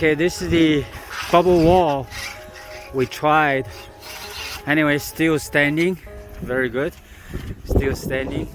Okay, this is the bubble wall we tried. Anyway, still standing. Very good. Still standing.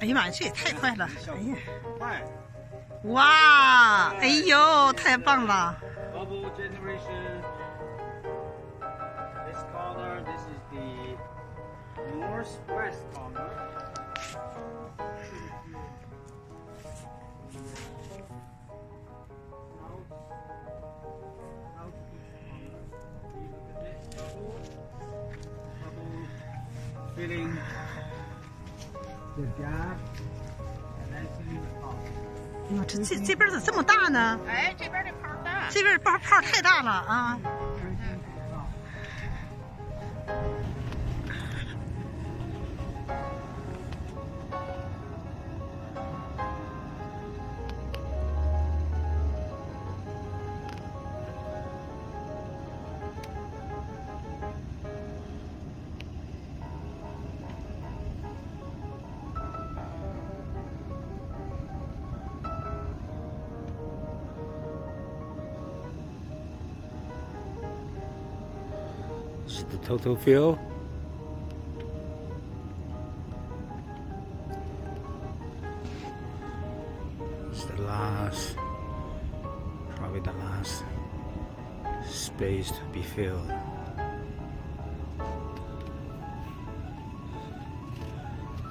哎呀妈呀，这也太快了！哎呀，哇，哎呦，太棒了！ Bubble generation. This corner, this is the northwest corner. Filling the gap and then filling the top. 哎呦，这边咋这么大呢？哎，这边这泡大，这边泡太大了啊！ This is the total fill. It's the last, probably the last space to be filled.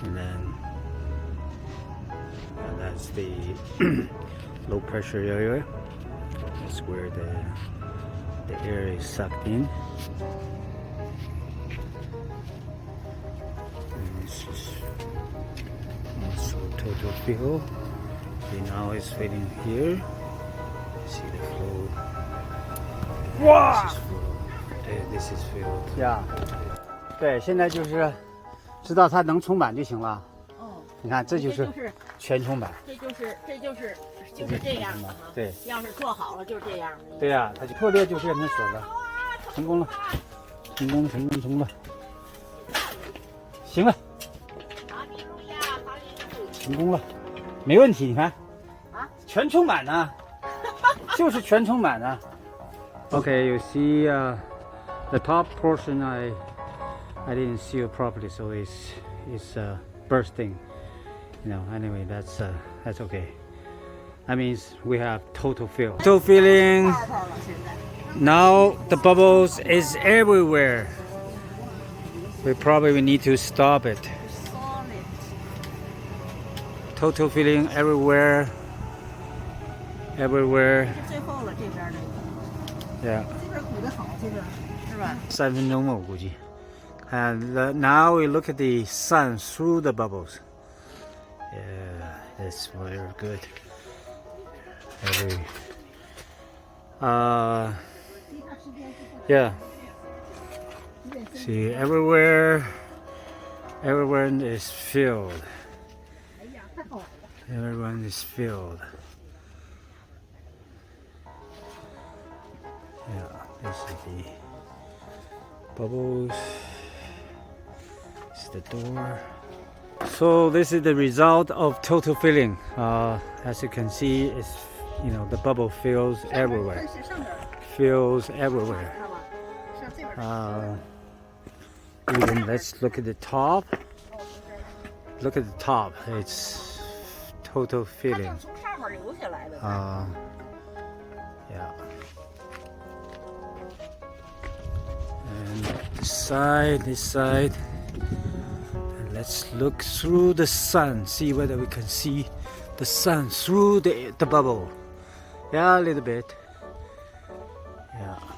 And then that's the low pressure area. That's where the air is sucked in. This is also total fill. Okay, now it's filling here. See the flow. Wow! This is filled. Yeah. 对，现在就是知道它能充满就行了。哦，你看，这就是全充满。就是这样的哈。对。要是做好了就是这样的。对呀，它就破裂就变成水了。成功了，成功了，成功了。行了。 成功了，没问题。你看，啊，全充满呢，就是全充满呢。Okay, you see the top portion I didn't seal properly, so it's bursting. You know. Anyway, that's okay. That means we have total fill. Total filling. Now the bubbles is everywhere. We probably need to stop it. Total filling everywhere. Everywhere. 最后了这边的。 Yeah. 这边鼓得好，这边是吧3分钟吧，我估计。And now we look at the sun through the bubbles. Yeah, that's very good. Yeah. See, everywhere is filled. Everyone is filled. Yeah, this is the bubbles. This is the door. So this is the result of total filling. As you can see, it's the bubble fills everywhere. Fills everywhere. Even let's look at the top. Look at the top. It's total filling. Yeah. And this side. And let's look through the sun. See whether we can see the sun through the bubble. Yeah, a little bit. Yeah.